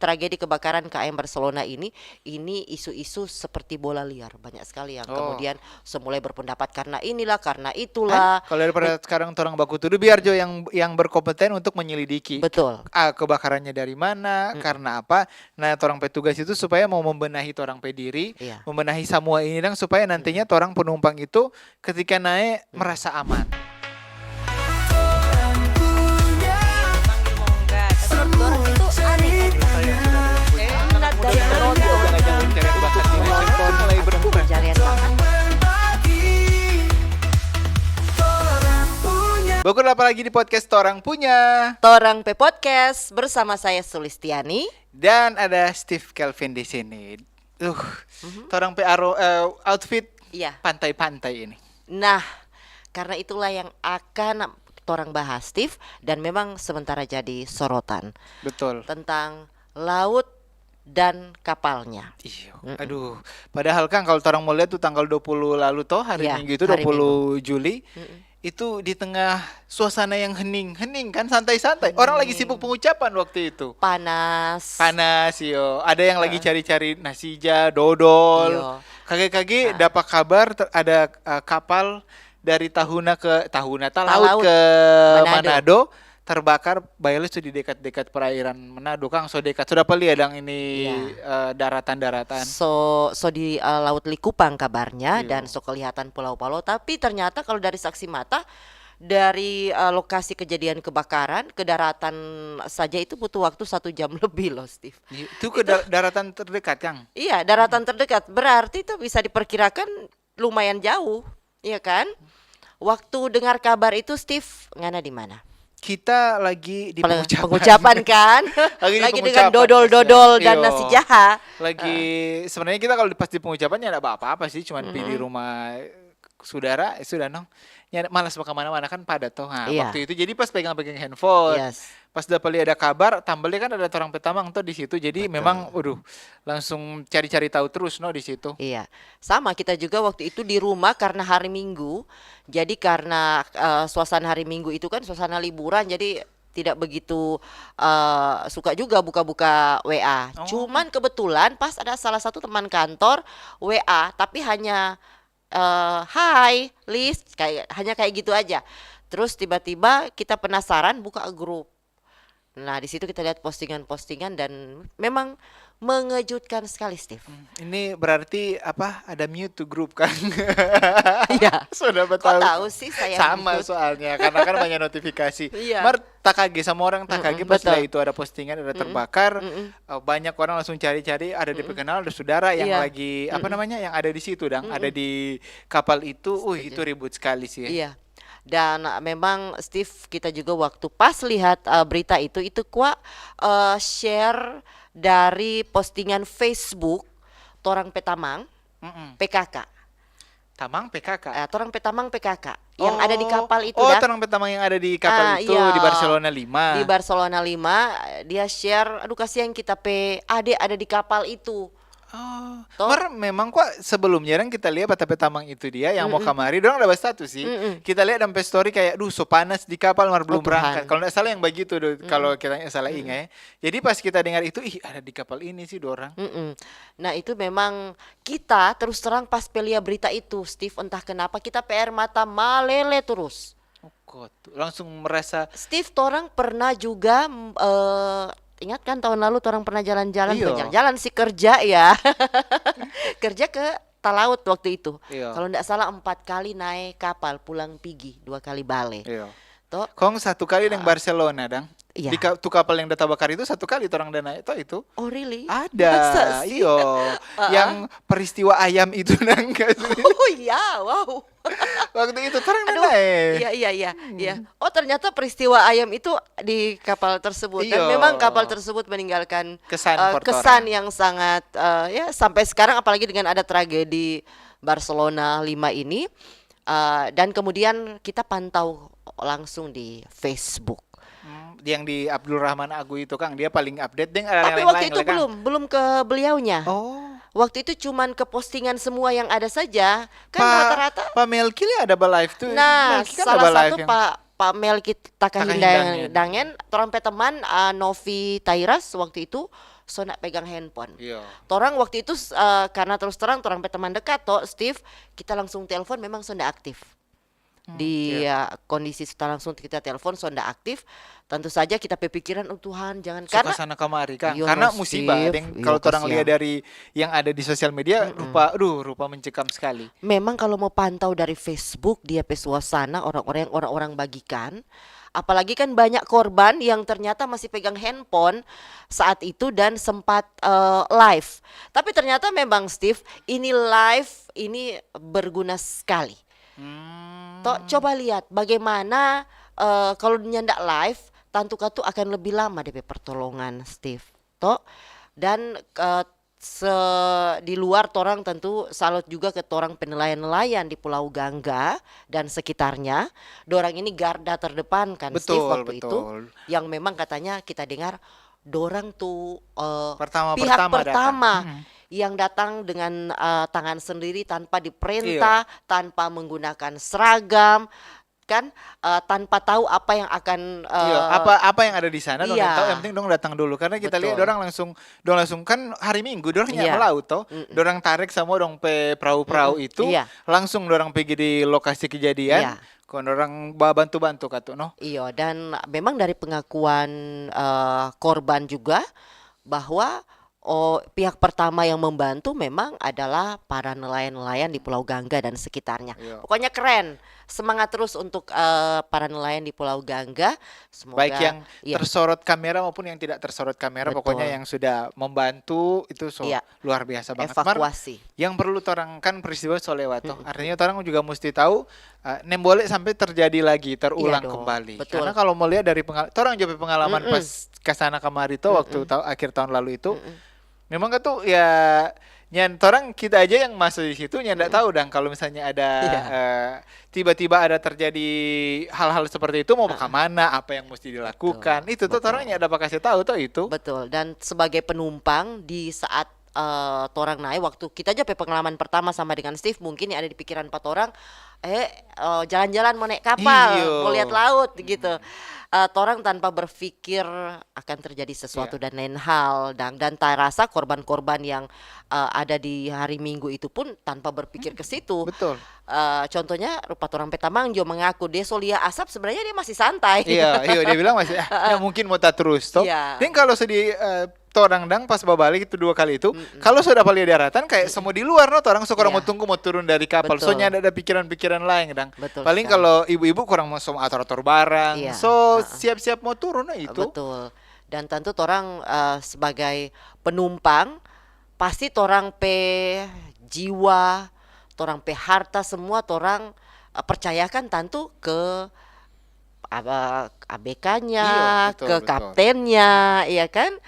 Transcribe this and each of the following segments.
tragedi kebakaran KM Barcelona ini isu-isu seperti bola liar, banyak sekali yang kemudian semulai berpendapat karena inilah, karena itulah. Kalau daripada sekarang orang baku tuduh, biar Jo yang berkompeten untuk menyelidiki. Betul. Kebakarannya dari mana, karena apa. Nah, orang petugas itu supaya mau membenahi orang pediri, Iya. membenahi semua ini dan supaya nantinya orang penumpang itu ketika naik merasa aman. Bogor apa lagi di podcast Torang Punya. Torang P Podcast bersama saya Sulistiani dan ada Steve Kelvin di sini. Torang P outfit Iya. pantai-pantai ini. Nah, karena itulah yang akan Torang bahas, Steve, dan memang sementara jadi sorotan. Betul. Tentang laut dan kapalnya. Iya. Aduh, padahal kan kalau orang mau lihat tuh tanggal 20 lalu toh hari Minggu itu 20 Juli. Itu di tengah suasana yang hening kan, santai-santai. Orang lagi sibuk pengucapan waktu itu. Panas, yo. Ada yang lagi cari-cari nasija, dodol. Iyo. Kage-kage dapat kabar ada kapal dari laut ke Manado terbakar. Bayarnya sudah di dekat-dekat perairan Manado, Kang. So dekat sudah peli adang ini daratan-daratan. So di Laut Likupang kabarnya. Iyo. Dan so kelihatan pulau-pulau. Tapi ternyata kalau dari saksi mata, dari lokasi kejadian kebakaran ke daratan saja itu butuh waktu 1 jam lebih loh, Steve. Itu ke daratan terdekat, Kang? Iya, daratan terdekat. Berarti itu bisa diperkirakan lumayan jauh, iya kan? Waktu dengar kabar itu, Steve, ngana di mana? Kita lagi di pengucapan kan? lagi dengan pengucapan, dodol-dodol dan iyo. nasi jaha. Lagi sebenarnya kita kalau pas di pengucapannya ada apa-apa sih, cuman di rumah saudara sudah malas mau kemana-mana kan padat toh. Nah, Iya. waktu itu jadi pas pegang-pegang handphone. Yes. Pas dapat ada kabar, tambahnya kan ada orang petamang tuh di situ. Jadi memang langsung cari-cari tahu terus di situ. Iya, sama kita juga waktu itu di rumah karena hari Minggu. Jadi karena suasana hari Minggu itu kan suasana liburan, jadi tidak begitu suka juga buka-buka WA. Cuman kebetulan pas ada salah satu teman kantor WA, tapi hanya hai, list, hanya kayak gitu aja. Terus tiba-tiba kita penasaran buka grup. Nah, di situ kita lihat postingan-postingan dan memang mengejutkan sekali, Steve. Ini berarti apa? Ada mute to group kan? Iya. Sudah Kok betul. tahu sih saya Sama mute? soalnya karena kan banyak notifikasi. Iya. Mar tak kaget sama orang tak kaget pas betul. lah itu ada postingan ada terbakar. Banyak orang langsung cari-cari, ada dikenal, ada saudara yang Iya. lagi apa namanya yang ada di situ ada di kapal itu. Itu ribut sekali sih. Iya. Dan memang Steve, kita juga waktu pas lihat berita itu share dari postingan Facebook Torang Petamang PKK. Tamang PKK. Torang Petamang PKK yang ada di kapal itu Torang Petamang yang ada di kapal itu iya. di Barcelona 5. Di Barcelona 5 dia share, aduh kasihan kita adik ada di kapal itu. Memang kok sebelumnya kan kita lihat Bata Petamang itu dia yang mau kamari, dorang ada status sih. Kita lihat sampai story kayak, so panas di kapal belum berangkat. Kalau nggak salah yang begitu, kalau kita nggak salah ingat ya. Jadi pas kita dengar itu, ada di kapal ini sih dorang. Nah itu memang kita terus terang pas pelia berita itu, Steve, entah kenapa kita PR mata malele terus. Langsung merasa. Steve, torang pernah juga ingat kan tahun lalu orang pernah jalan-jalan, jalan sih kerja ya. Kerja ke Talaut waktu itu. Kalau enggak salah 4 kali naik kapal pulang pergi, 2 kali balik. Toh, Kong 1 kali yang Barcelona dang. Iya. Di kapal yang data bakar itu 1 kali orang dana itu. Oh really? Ada. Yang peristiwa ayam itu nang. Oh iya, wow. Waktu itu orang naik. Iya. Oh ternyata peristiwa ayam itu di kapal tersebut. Dan memang kapal tersebut meninggalkan kesan yang sangat sampai sekarang, apalagi dengan ada tragedi Barcelona 5 ini. Dan kemudian kita pantau langsung di Facebook. Yang di Abdul Rahman Agu itu, Kang, dia paling update tapi waktu itu belum ke beliaunya. Waktu itu cuman ke postingan semua yang ada saja. Kan rata-rata Pak Melki ada live tuh. Nah, Melki kan salah satu yang... Pak Melki Takahindangen, orang teman Novi Tairas waktu itu so nak pegang handphone. Iya. Torang waktu itu karena terus terang torang pe teman dekat toh Steve, kita langsung telepon memang so ndak aktif. Di kondisi sudah langsung kita telepon so ndak aktif, tentu saja kita berpikiran Tuhan jangan Suka karena sana kemari kan, Iya, karena no, musibah. Steve. Dan Iya, kalau orang kasihan. lihat dari yang ada di sosial media, rupa mencekam sekali. memang kalau mau pantau dari Facebook dia pe suasana orang-orang bagikan, apalagi kan banyak korban yang ternyata masih pegang handphone saat itu dan sempat live. Tapi ternyata memang Steve, ini live ini berguna sekali. Toh coba lihat bagaimana kalau nyandak live, tentu katu akan lebih lama DP pertolongan Steve. Toh dan di luar torang tentu salut juga ke torang penelayan-nelayan di Pulau Gangga dan sekitarnya. Dorang ini garda terdepan kan Steve waktu itu, yang memang katanya kita dengar dorang tuh pihak pertama yang datang dengan tangan sendiri tanpa diperintah, tanpa menggunakan seragam, kan tanpa tahu apa yang akan apa yang ada di sana, dong tahu, yang penting dong datang dulu karena kita lihat dorang langsung kan hari Minggu dorang nyampe melaut toh, dorang tarik semua dong pe perahu-perahu itu, langsung dorang pergi di lokasi kejadian. Kon orang bantu-bantu katu no. Iya, dan memang dari pengakuan korban juga bahwa pihak pertama yang membantu memang adalah para nelayan-nelayan di Pulau Gangga dan sekitarnya. Pokoknya keren. Semangat terus untuk para nelayan di Pulau Gangga. Semoga baik yang tersorot kamera maupun yang tidak tersorot kamera, pokoknya yang sudah membantu itu luar biasa banget. Evakuasi. Yang perlu orang kan peristiwa so lewat toh. Artinya orang juga mesti tahu nem boleh sampai terjadi lagi, terulang kembali. Betul. Karena kalau mau lihat dari orang juga pengalaman pas kesana kemari tuh waktu akhir tahun lalu itu, memang kan tuh ya orang kita aja yang masuk di situ ndak tahu dan kalau misalnya ada tiba-tiba ada terjadi hal-hal seperti itu mau ke mana, apa yang mesti dilakukan. Itu tuh orang ndak kasih tahu tuh itu. Betul. Dan sebagai penumpang di saat torang naik, waktu kita aja pengalaman pertama sama dengan Steve, mungkin yang ada di pikiran 4 orang jalan-jalan mau naik kapal, mau lihat laut gitu. Torang tanpa berpikir akan terjadi sesuatu dan lain hal, dan tak rasa korban-korban yang ada di hari Minggu itu pun tanpa berpikir ke situ. Betul. Contohnya rupa orang Petamang jo mengaku dia solia asap, sebenarnya dia masih santai. Iya dia bilang masih ya mungkin mau tak terus toh. Dan kalau sedih torang dang pas babalik itu 2 kali itu, kalau sudah paling daratan kayak semua di luar no, orang sekarang mau tunggu mau turun dari kapal. Soalnya ada pikiran-pikiran lain dang. Paling kalau ibu-ibu kurang mau atur-atur barang, siap-siap mau turun no itu. Betul. Dan tentu orang sebagai penumpang pasti orang pe jiwa, orang pe harta semua orang percayakan tentu ke ABK-nya, ke kaptennya, ya kan?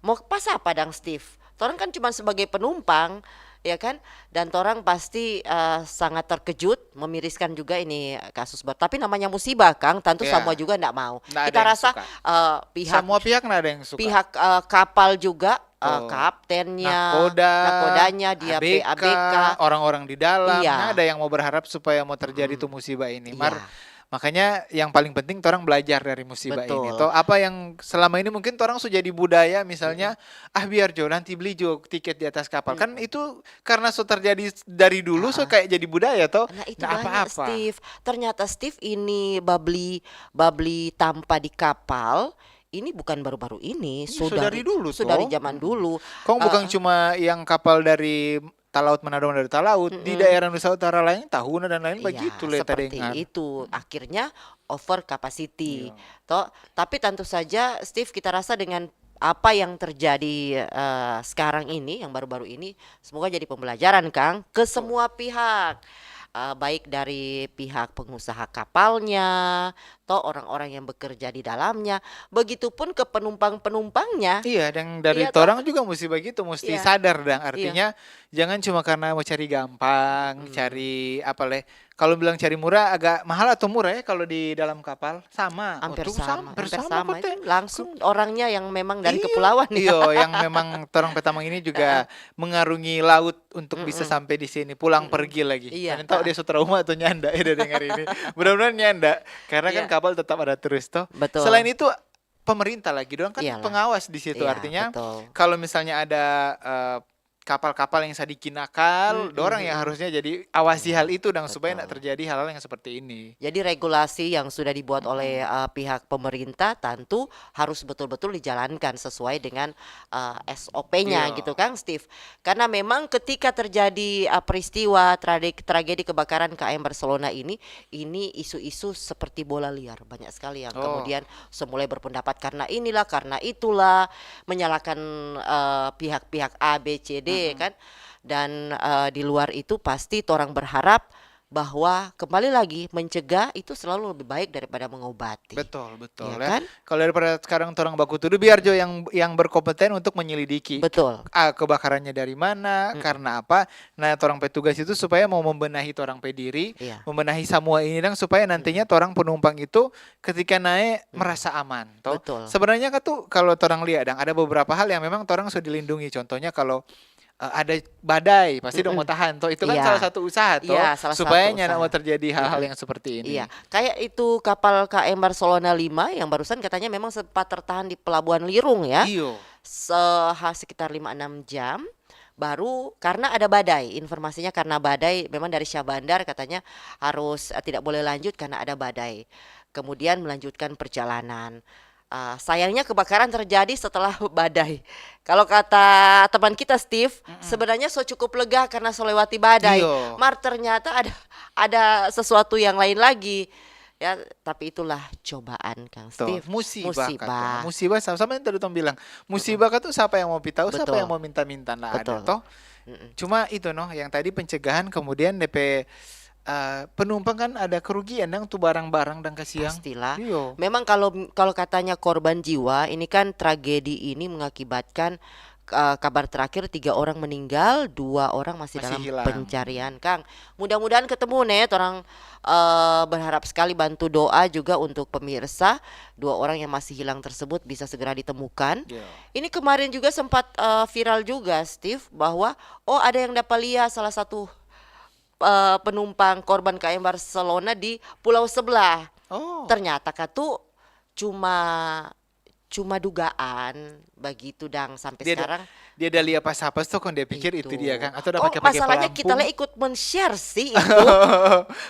Mau pas apa dang Steve? Torang kan cuma sebagai penumpang, ya kan? Dan torang pasti sangat terkejut, memiriskan juga ini kasus tapi namanya musibah Kang, tentu semua juga enggak mau. Kita rasa semua pihak enggak ada yang suka. Pihak kapal juga, kaptennya, nakodanya, dia ABK, orang-orang di dalam, ada yang mau berharap supaya mau terjadi tuh musibah ini. Makanya yang paling penting orang belajar dari musibah ini. Toh apa yang selama ini mungkin orang sudah jadi budaya, misalnya biar Jo nanti beli Jo tiket di atas kapal. Kan itu karena terjadi dari dulu kayak jadi budaya toh. Nah itu banyak Steve. Ternyata Steve ini babli tanpa di kapal. Ini bukan baru-baru ini, sudah dari dulu, sudah dari zaman dulu. Kong bukan cuma yang kapal dari Talaut Manado dari Talaut, di daerah Nusa Utara lain Tahuna dan lain begitu seperti itu. Akhirnya over capacity. Tapi tentu saja Steve, kita rasa dengan apa yang terjadi sekarang ini, yang baru-baru ini, semoga jadi pembelajaran Kang ke semua pihak. Baik dari pihak pengusaha kapalnya, atau orang-orang yang bekerja di dalamnya, begitupun ke penumpang-penumpangnya. Iya, dan dari orang juga mesti begitu, mesti sadar dan artinya jangan cuma karena mau cari gampang, cari kalau bilang cari murah agak mahal atau murah ya kalau di dalam kapal sama, hampir sama itu langsung orangnya yang memang dari kepulauan. Iya, yang memang orang Petamang ini juga mengarungi laut untuk bisa sampai di sini, pulang pergi lagi. Dan tahu dia trauma atau nyanda ya dengar ini. Mudah-mudahan nyanda karena kan kapal tetap ada terus toh. Betul. Selain itu pemerintah lagi, doang kan Iyalah. pengawas di situ. Iya, Artinya betul. kalau misalnya ada kapal-kapal yang sadikin nakal, dorang yang Mhm. harusnya jadi awasi hal Iya, itu dan supaya tidak betul. terjadi hal-hal yang seperti ini. Jadi regulasi yang sudah dibuat oleh Mm-mm. pihak pemerintah tentu harus betul-betul dijalankan sesuai dengan SOP-nya Iya, gitu kan, Steve. Karena memang ketika terjadi peristiwa tragedi kebakaran KM Barcelona ini isu-isu seperti bola liar. Banyak sekali yang oh, kemudian semulai berpendapat karena inilah, karena itulah, menyalahkan pihak-pihak A, B, C, D mm-mm. kan. Dan di luar itu pasti orang berharap bahwa kembali lagi mencegah itu selalu lebih baik daripada mengobati, Betul, betul ya ya. kan? Kalau daripada sekarang orang baku tuduh, biar Jo yang berkompeten untuk menyelidiki Betul. kebakarannya dari mana, Mm-mm. karena apa. Nah, orang petugas itu supaya mau membenahi orang pediri, Iya. membenahi semua ini dan supaya nantinya Mm-mm. orang penumpang itu ketika naik Mm-mm. merasa aman. Toh Betul. sebenarnya kan tuh kalau orang lihat, dan ada beberapa hal yang memang orang sudah dilindungi. Contohnya kalau ada badai pasti dong mau Mm-mm. tahan toh, itu kan salah Iya. satu usaha toh Iya, salah supaya satu nyana mau usaha. terjadi hal-hal Mm-mm. yang seperti Iya, ini. kayak itu kapal KM Barcelona 5 yang barusan katanya memang sempat tertahan di Pelabuhan Lirung ya, Iyo. sekitar 5-6 jam. Baru karena ada badai, informasinya karena badai, memang dari Syah Bandar katanya harus tidak boleh lanjut karena ada badai. Kemudian melanjutkan perjalanan. Sayangnya kebakaran terjadi setelah badai. Kalau kata teman kita Steve, Mm-mm. sebenarnya so cukup lega karena so lewati badai. Iyo. Ternyata ada sesuatu yang lain lagi. Ya, tapi itulah cobaan Kang Tuh, Steve. musibah katanya. Musibah. Musibah sama-sama yang tadi Tom bilang. Mm-mm. Musibah kan tuh siapa yang mau tahu, siapa yang Betul, mau minta-minta, nah ada betul. toh. Mm-mm. Cuma itu noh, yang tadi pencegahan kemudian DP penumpang kan ada kerugian dong tuh barang-barang dan kasihan. Pastilah. Iyo, Memang kalau kalau katanya korban jiwa, ini kan tragedi ini mengakibatkan kabar terakhir 3 orang meninggal, 2 orang masih masih dalam hilang. pencarian, Kang. Mudah-mudahan ketemu nih, orang berharap sekali bantu doa juga untuk pemirsa. 2 orang yang masih hilang tersebut bisa segera ditemukan. Iyo. Ini kemarin juga sempat viral juga, Steve, bahwa ada yang dapat lihat salah satu penumpang korban KM Barcelona di pulau sebelah. Oh, Ternyata tuh cuma cuma dugaan begitu dang sampai dia ada sekarang dia ada lihat pas tuh kan dia pikir itu dia itu. kan, atau udah Oh, pakai masalahnya kita pelampung. lah ikut men-share sih itu.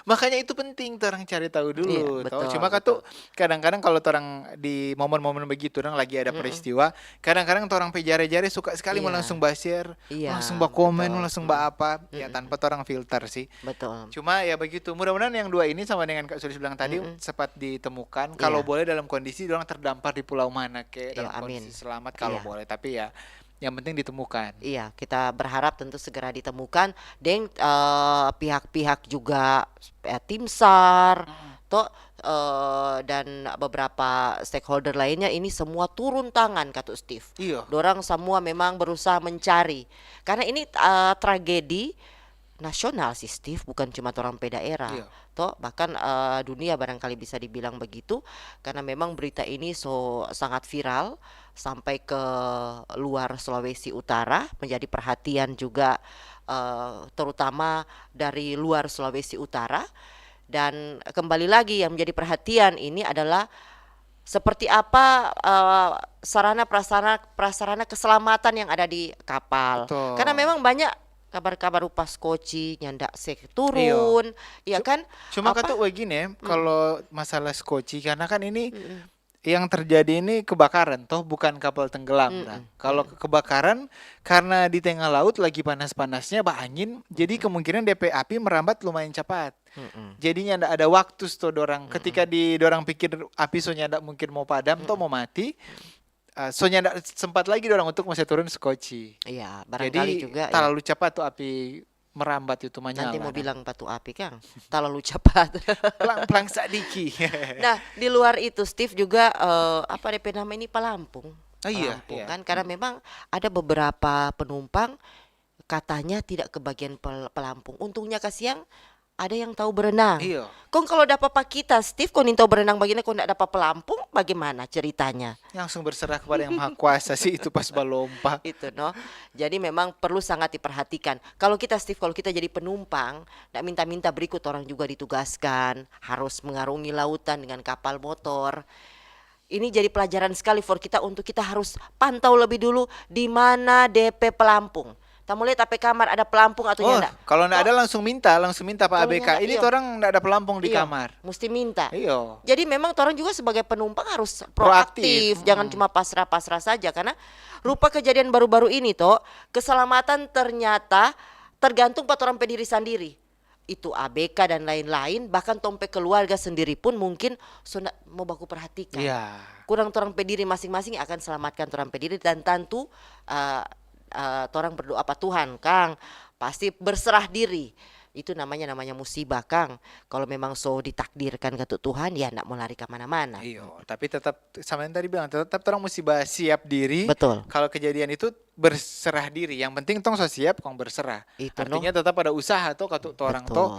Makanya itu penting tuh orang cari tahu Iya, dulu toh. betul, Cuma kan betul. tuh kadang-kadang kalau orang di momen-momen begitu orang lagi ada Mm-mm. peristiwa, kadang-kadang tuh orang pejare-jare suka sekali mau langsung Iya, share, iya, mau langsung komen, betul. mau langsung Mm-mm. apa, ya Mm-mm. tanpa tuh orang filter sih. Betul. Cuma ya begitu. Mudah-mudahan yang dua ini sama dengan Kak Sulis bilang tadi Mm-mm. cepat ditemukan. Kalau Iya, boleh dalam kondisi orang terdampar di pulau mana kayak iya, dalam kondisi amin. selamat kalau Iya. boleh. Tapi ya yang penting ditemukan. Iya, kita berharap tentu segera ditemukan. Dan pihak-pihak juga tim SAR, Mm-mm. toh dan beberapa stakeholder lainnya ini semua turun tangan kata Steve. Iya, Dorang semua memang berusaha mencari. Karena ini tragedi nasional sih Steve, bukan cuma orang daerah. iya. Toh bahkan dunia barangkali bisa dibilang begitu karena memang berita ini sangat viral sampai ke luar Sulawesi Utara, menjadi perhatian juga terutama dari luar Sulawesi Utara. Dan kembali lagi yang menjadi perhatian ini adalah seperti apa sarana prasarana prasarana keselamatan yang ada di kapal. Karena Betul. memang banyak kabar-kabar upas koci nyandak sek Iya. turun, ya Cu- kan? Cuma kan Apa? tuh begini ya, Mm, kalau masalah skoci karena kan ini mm, yang terjadi ini kebakaran toh bukan kapal tenggelam. mm, Nah, mm, kalau kebakaran karena di tengah laut lagi panas-panasnya bah angin, jadi kemungkinan DP api merambat lumayan cepat. mm, mm, Jadinya ndak ada waktu tuh dorang. mm, mm, Ketika dorang pikir api sonya ndak mungkin mau padam mm, toh mm. mau mati, sonya ndak sempat lagi dorang untuk masih turun skoci. Iya, barangkali Jadi juga ya. terlalu cepat tuh api merambat itu Nanti menyala mau dah. bilang batu api, Kang. Terlalu cepat. Pelang-pelang sadiki. Nah, di luar itu Steve juga apa DP nama ini Pelampung. Oh iya, Pelampung iya. kan karena memang ada beberapa penumpang katanya tidak kebagian pelampung. Untungnya kasihan ada yang tahu berenang. Iya. Kong kalau dapat pak kita Steve kau tahu berenang bagian kau tidak dapat pelampung bagaimana ceritanya? Langsung berserah kepada yang maha kuasa sih itu pas balompa. Itu no. Jadi memang perlu sangat diperhatikan. Kalau kita Steve, kalau kita jadi penumpang, tidak minta-minta berikut orang juga ditugaskan harus mengarungi lautan dengan kapal motor. ini jadi pelajaran sekali for kita untuk kita harus pantau lebih dulu di mana DP pelampung. Kamu lihat apa kamar ada pelampung atau Oh, nyanda? kalau nggak ada langsung minta Pak Kalau ABK. nyanda, Ini iya. tuh orang nggak ada pelampung di Iya, kamar. mesti minta. Iya. Jadi memang orang juga sebagai penumpang harus Proaktif. proaktif, jangan cuma pasrah-pasrah saja karena rupa kejadian baru-baru ini toh keselamatan ternyata tergantung pada orang pe diri sendiri. Itu ABK dan lain-lain, bahkan tompe keluarga sendiri pun mungkin sudah mau baku perhatikan. Iya. Kurang torang pe diri masing-masing akan selamatkan torang pe diri dan tentu torang berdoa apa Tuhan Kang pasti berserah diri. Itu namanya musibah Kang. Kalau memang so ditakdirkan ke Tuhan ya enggak mau lari ke mana-mana. Iya, tapi tetap sama yang tadi bilang tetap orang mesti siap diri. Betul. Kalau kejadian itu berserah diri. Yang penting tong so siap kong berserah. Itu Artinya tetap ada usaha tuh katu orang Betul. tuh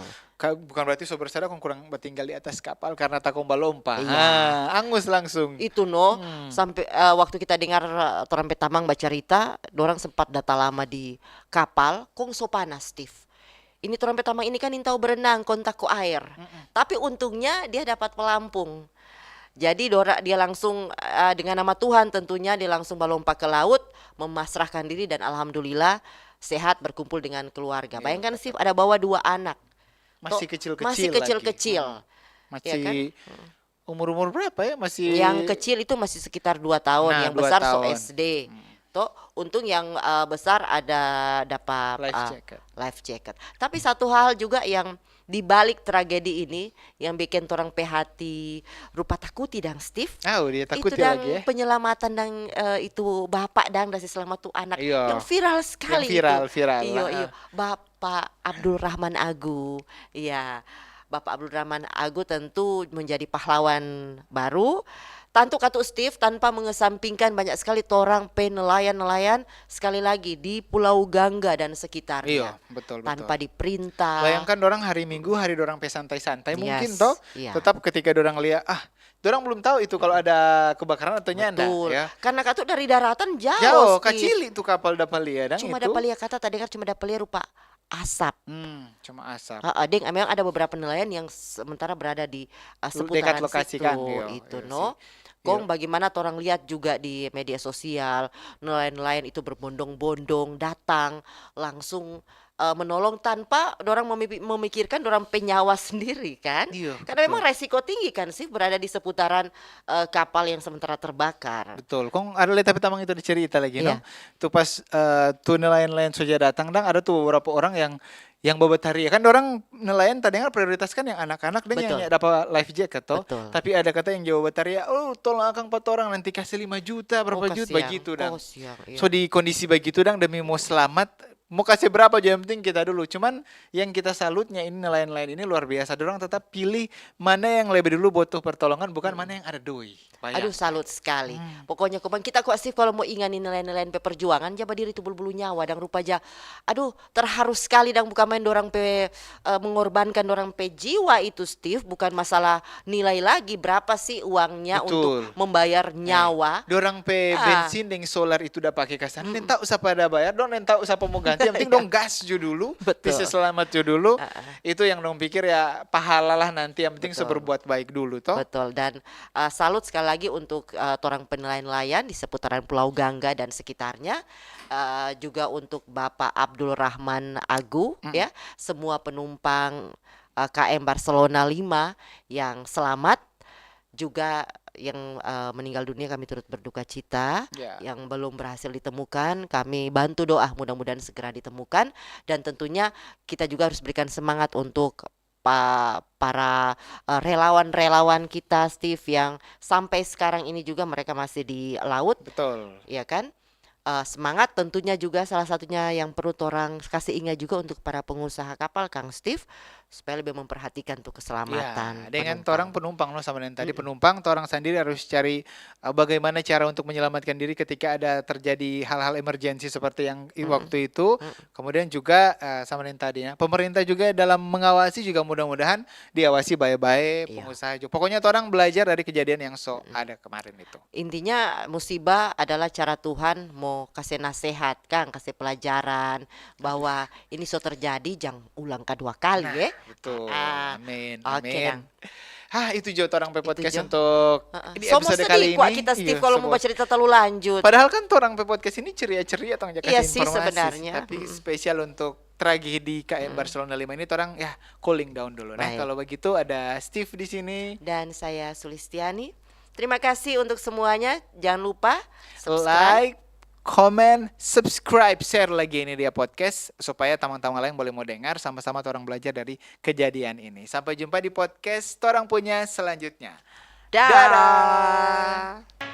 bukan berarti so berserah kong kurang bertinggal di atas kapal karena takong balompa. Iya. Angus langsung. Itu sampai waktu kita dengar orang petamang bercerita, dorang sempat data lama di kapal, kong so panas Steve. Ini orang petamang ini kan tahu berenang, kontak ke air. Tapi untungnya dia dapat pelampung. Jadi dia langsung dengan nama Tuhan tentunya dia langsung melompat ke laut, memasrahkan diri dan alhamdulillah sehat berkumpul dengan keluarga. Iya, Bayangkan Steve ada bawa 2 anak. Masih kecil-kecil Masih lagi. kecil-kecil. Masih Ya kan? umur-umur berapa ya? Masih Yang kecil itu masih sekitar 2 tahun, Nah, yang 2 besar so tahun. SD. Toh untung yang besar ada dapat Life jacket. life jacket. Tapi satu hal juga yang di balik tragedi ini yang bikin orang hati rupa takuti dang Steve. Dia takut Itu ya dang lagi ya. penyelamatan dang itu bapak dang dari selamat tuh anak Iya. yang viral sekali Yang viral, itu. viral. Iya, iya. Bapak Abdul Rahman Agu. Iya. Bapak Abdul Rahman Agu tentu menjadi pahlawan baru. Tentu kata Steve tanpa mengesampingkan banyak sekali orang nelayan-nelayan sekali lagi di Pulau Gangga dan sekitarnya. Iya, betul. Tanpa diperintah. Bayangkan dorang hari Minggu hari dorang santai-santai mungkin Yes, toh. iya. Tetap ketika dorang lihat dorang belum tahu itu kalau ada kebakaran atau nyanda Betul. ya. Karena katu dari daratan jauh, Jauh, Steve. kecil itu kapal dapat lihat Cuma itu. dapat lihat kata tadi kan cuma dapat lihat rupa asap. Cuma asap. Deng, memang ada beberapa nelayan yang sementara berada di seputaran Dekat lokasi situ. kan, iya, Itu iya no. sih. Kong Iya. bagaimana orang lihat juga di media sosial nelayan-nelayan itu berbondong-bondong datang langsung menolong tanpa orang memikirkan orang penyawa sendiri kan. Iya, Karena betul. memang resiko tinggi kan sih berada di seputaran kapal yang sementara terbakar. Betul. Kong ada lihat tapi tamang itu dicerita lagi Iya. no. Tuh pas tuh nelayan-nelayan saja datang ada tuh beberapa orang yang bawa tari kan orang nelayan tadi kan prioritaskan yang anak-anak dan Betul. yang dapat life jacket toh. Betul. Tapi ada kata yang jawab tari tolong akang 4 orang nanti kasih 5 juta berapa juta kasihan. begitu dang. Siang, iya. So di kondisi begitu dang demi mau selamat mau kasih berapa aja yang penting kita dulu. Cuman yang kita salutnya ini nelayan-nelayan ini luar biasa. Dorang tetap pilih mana yang lebih dulu butuh pertolongan bukan mana yang ada doi. Aduh salut sekali. Pokoknya kuman kita kok sih kalau mau ingani nelayan-nelayan pe perjuangan jaba diri itu bulu-bulu nyawa dan rupa aja. Aduh terharu sekali dan bukan main dorang pe mengorbankan dorang pe jiwa itu Steve, bukan masalah nilai lagi berapa sih uangnya Betul. untuk membayar nyawa. Dorang pe bensin dengan solar itu udah pakai kasan. Nenta usah pada bayar dong, nenta usah mau ganti. Yang penting dong gas ju dulu, Betul. bisa selamat ju dulu. Itu yang dong pikir ya pahala lah nanti. Yang penting berbuat baik dulu toh. Betul dan salut sekali lagi untuk orang penelayan-nelayan di seputaran Pulau Gangga dan sekitarnya. Juga untuk Bapak Abdul Rahman Agu ya, semua penumpang KM Barcelona 5 yang selamat, juga yang meninggal dunia kami turut berduka cita. Ya. Yang belum berhasil ditemukan kami bantu doa mudah-mudahan segera ditemukan dan tentunya kita juga harus berikan semangat untuk para relawan-relawan kita Steve yang sampai sekarang ini juga mereka masih di laut Betul. ya kan. Semangat tentunya juga salah satunya yang perlu orang kasih ingat juga untuk para pengusaha kapal Kang Steve supaya lebih memperhatikan tuh keselamatan Ya, dengan penumpang. orang penumpang loh sama yang tadi penumpang, orang sendiri harus cari bagaimana cara untuk menyelamatkan diri ketika ada terjadi hal-hal emergensi seperti yang waktu itu. Kemudian juga sama yang tadi ya, pemerintah juga dalam mengawasi juga mudah-mudahan diawasi baik-baik Iya. pengusaha juga. Pokoknya orang belajar dari kejadian yang ada kemarin itu. Intinya musibah adalah cara Tuhan mau kasih nasihat Kang, kasih pelajaran bahwa ini so terjadi jangan ulang kedua kali ya. Betul. Ah, Amin. oke, Amin. Dang. Itu Jo orang pe Itu, podcast Jo. untuk di Somo episode sedih kali kuak ini. kita Steve Iya, kalau mau sobo. cerita terlalu lanjut. Padahal kan orang pe podcast ini ceria-ceria tong kasih Iya sih informasi. sebenarnya. Tapi spesial untuk tragedi KM Barcelona 5 ini orang ya cooling down dulu. Nah, Baik. kalau begitu ada Steve di sini. Dan saya Sulistiani. Terima kasih untuk semuanya. Jangan lupa subscribe. Like, comment, subscribe, share lagi ini dia podcast supaya teman-teman lain boleh mau dengar sama-sama orang belajar dari kejadian ini. Sampai jumpa di podcast orang punya selanjutnya. Dadah.